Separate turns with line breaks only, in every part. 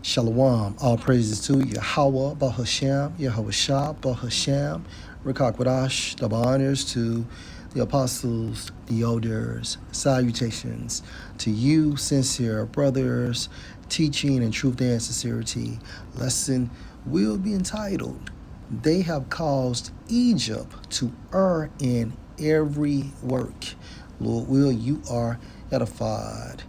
Shalom. All praises to Yahweh, Bahasham, Yahweh Shah, Bahasham, Rakakwadash, double honors to the apostles, the elders, salutations to you, sincere brothers, teaching in truth and sincerity. Lesson will be entitled, They Have Caused Egypt to Err in Every Work. Lord will, you are edified.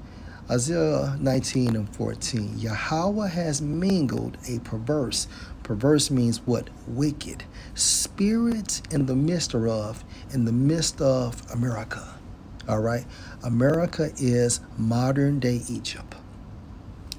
Isaiah 19 and 14. Yahweh has mingled a perverse means what? Wicked. Spirit in the midst thereof, in the midst of America. All right? America is modern day Egypt.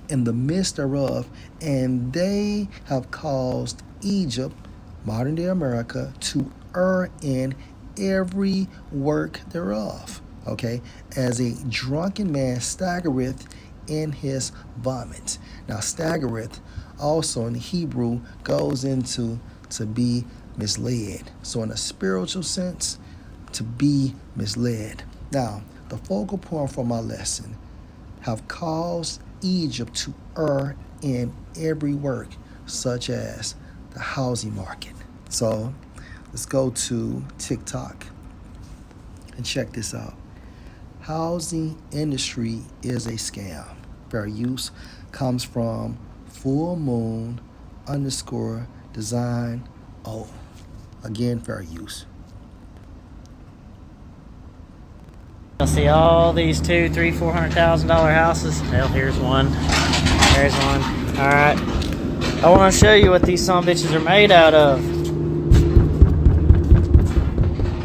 In the midst thereof, and they have caused Egypt, modern day America, to err in every work thereof. Okay, as a drunken man staggereth in his vomit. Now, staggereth also in Hebrew goes into to be misled. So, in a spiritual sense, to be misled. Now, the focal point for my lesson have caused Egypt to err in every work, such as the housing market. So, let's go to TikTok and check this out. Housing industry is a scam. Fair use comes from full moon underscore design. Oh, again, fair use.
You'll see all these $200,000, $300,000, $400,000 houses. Hell, here's one. There's one. All right. I want to show you what these son bitches are made out of.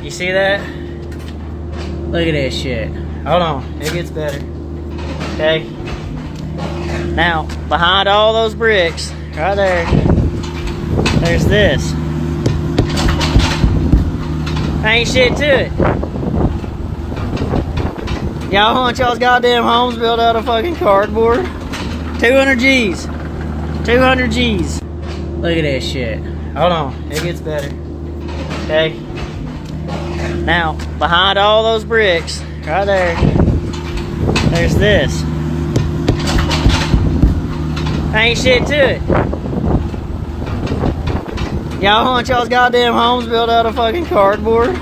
You see that? Look at this shit. Hold on. It gets better. Okay. Now, behind all those bricks, right there, there's this. Ain't shit to it. Y'all want y'all's goddamn homes built out of fucking cardboard? 200 G's. 200 G's. Look at this shit. Hold on. It gets better. Okay. Now, behind all those bricks, right there, there's this. Ain't shit to it. Y'all want y'all's goddamn homes built out of fucking cardboard?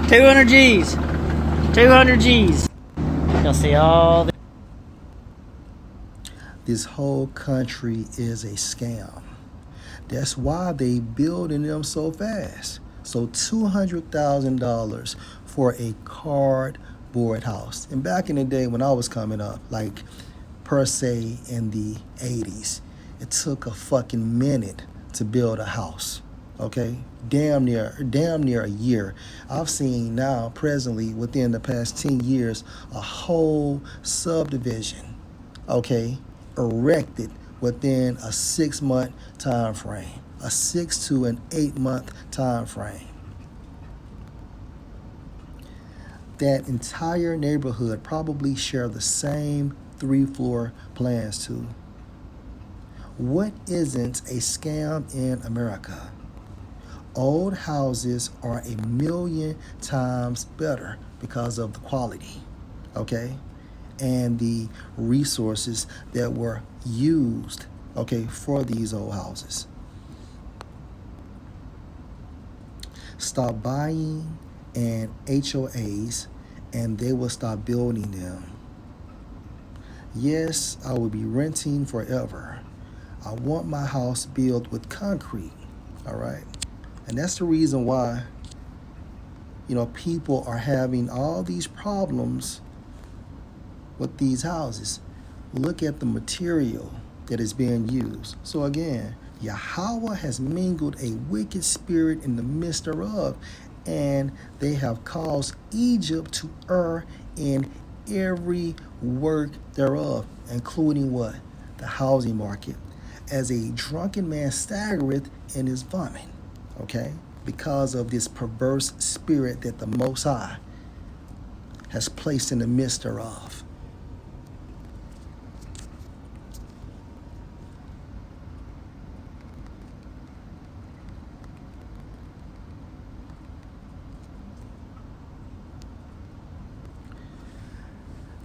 200 G's. 200 G's. You'll see all
This whole country is a scam. That's why they building them so fast. So $200,000 for a cardboard house. And back in the day when I was coming up, like per se in the 80s, it took a fucking minute to build a house. Okay? Damn near a year. I've seen now presently within the past 10 years a whole subdivision, okay, erected within a 6-month time frame, a 6 to an 8-month time frame. That entire neighborhood probably share the same 3-floor plans too. What isn't a scam in America? Old houses are 1,000,000 times better because of the quality, okay, and the resources that were used, okay, for these old houses. Stop buying and HOAs, and they will stop building them. Yes, I will be renting forever. I want my house built with concrete, all right? And that's the reason why, people are having all these problems with these houses. Look at the material that is being used. So again, Yahweh has mingled a wicked spirit in the midst thereof, and they have caused Egypt to err in every work thereof, including what? The housing market. As a drunken man staggereth in his vomit. Okay? Because of this perverse spirit that the Most High has placed in the midst thereof.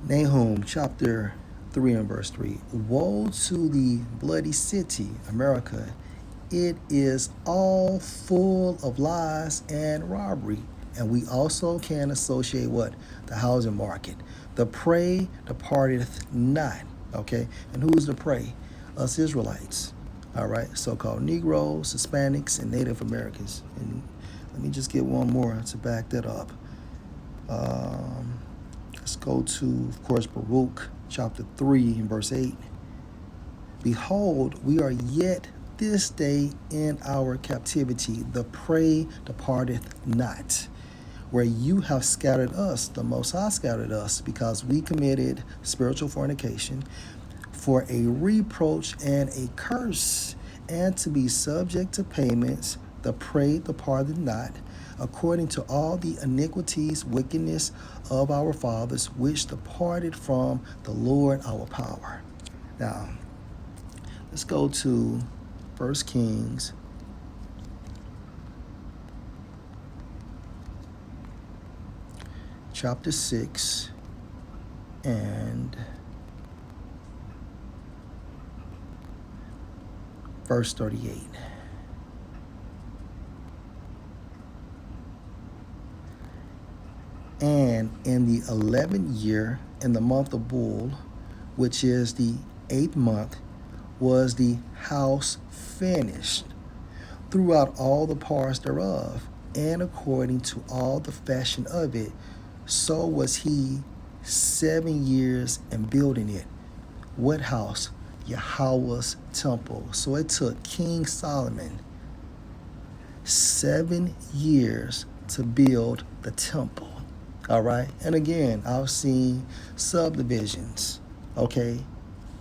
Nahum chapter 3 and verse 3. Woe to the bloody city, America. It is all full of lies and robbery. And we also can associate what? The housing market. The prey departeth not. Okay? And who's the prey? Us Israelites. All right? So-called Negroes, Hispanics, and Native Americans. And let me just get one more to back that up. Let's go to, of course, Baruch chapter 3 and verse 8. Behold, we are yet this day in our captivity. The prey departeth not. Where you have scattered us, the Most High scattered us, because we committed spiritual fornication, for a reproach and a curse, and to be subject to payments, the prey departed not, according to all the iniquities, wickedness of our fathers, which departed from the Lord our power. Now, let's go to 1 Kings chapter 6 and verse 38. And in the 11th year, in the month of Bul, which is the 8th month, was the house finished throughout all the parts thereof, and according to all the fashion of it. So was he 7 years in building it. What house? Yahweh's temple. So it took King Solomon 7 years to build the temple. All right. And again, I've seen subdivisions, okay,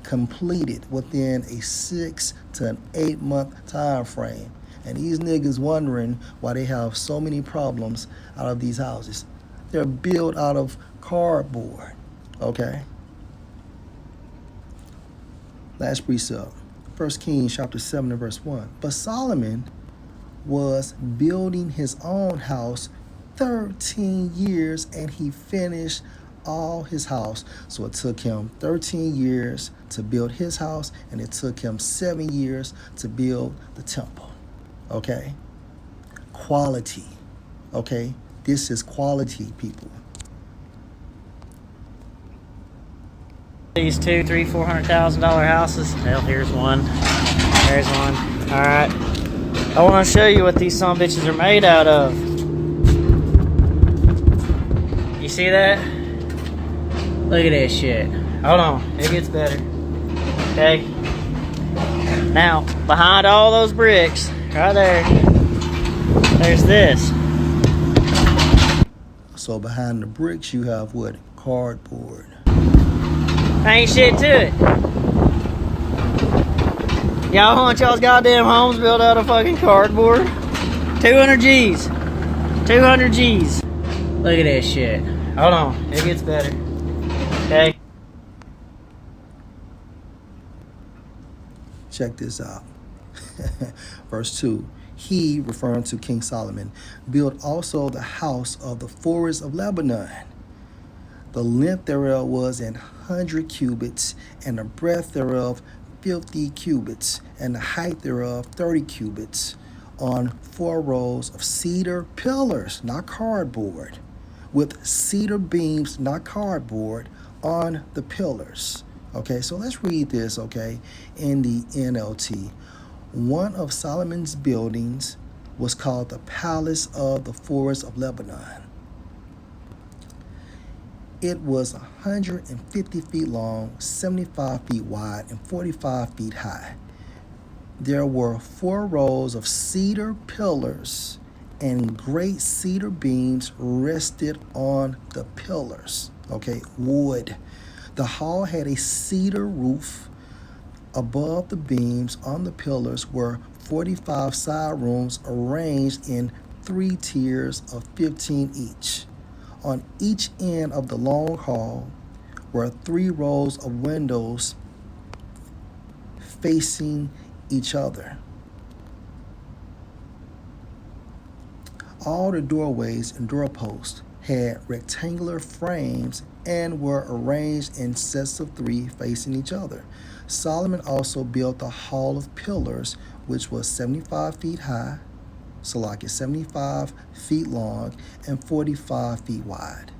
completed within a 6 to an 8 month time frame. And these niggas wondering why they have so many problems out of these houses. They're built out of cardboard, okay? Last precept, 1 Kings chapter 7 and verse 1. But Solomon was building his own house 13 years, and he finished all his house. So it took him 13 years to build his house, and it took him 7 years to build the temple. Okay? Quality. Okay? This is quality, people.
These $200,000, $300,000 houses. Hell, here's one. There's one. All right. I want to show you what these son bitches are made out of. You see that? Look at this shit. Hold on. It gets better. Okay. Now, behind all those bricks, right there, there's this.
So behind the bricks, you have what? Cardboard.
Ain't shit to it. Y'all want y'all's goddamn homes built out of fucking cardboard? 200 G's. 200 G's. Look at this shit. Hold on. It gets better. Okay.
Check this out. Verse 2. He, referring to King Solomon, built also the house of the forest of Lebanon. The length thereof was 100 cubits, and the breadth thereof 50 cubits, and the height thereof 30 cubits, on 4 rows of cedar pillars, not cardboard, with cedar beams, not cardboard, on the pillars. Okay, so let's read this, okay, in the NLT. One of Solomon's buildings was called the Palace of the Forest of Lebanon. It was 150 feet long, 75 feet wide, and 45 feet high. There were 4 rows of cedar pillars, and great cedar beams rested on the pillars. Okay, wood. The hall had a cedar roof. Above the beams on the pillars were 45 side rooms arranged in 3 tiers of 15 each. On each end of the long hall were 3 rows of windows facing each other. All the doorways and doorposts had rectangular frames and were arranged in sets of 3 facing each other. Solomon also built the Hall of Pillars, which was 75 feet high, 75 feet long, and 45 feet wide.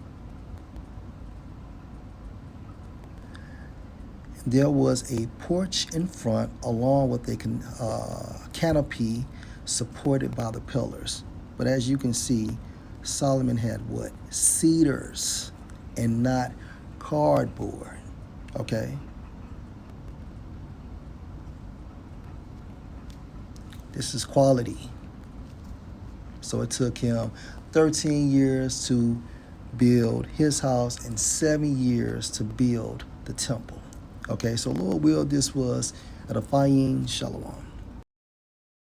There was a porch in front along with a canopy supported by the pillars. But as you can see, Solomon had what? Cedars and not cardboard. Okay? This is quality. So it took him 13 years to build his house and 7 years to build the temple. Okay, so Lord will, this was Edifying Shalom.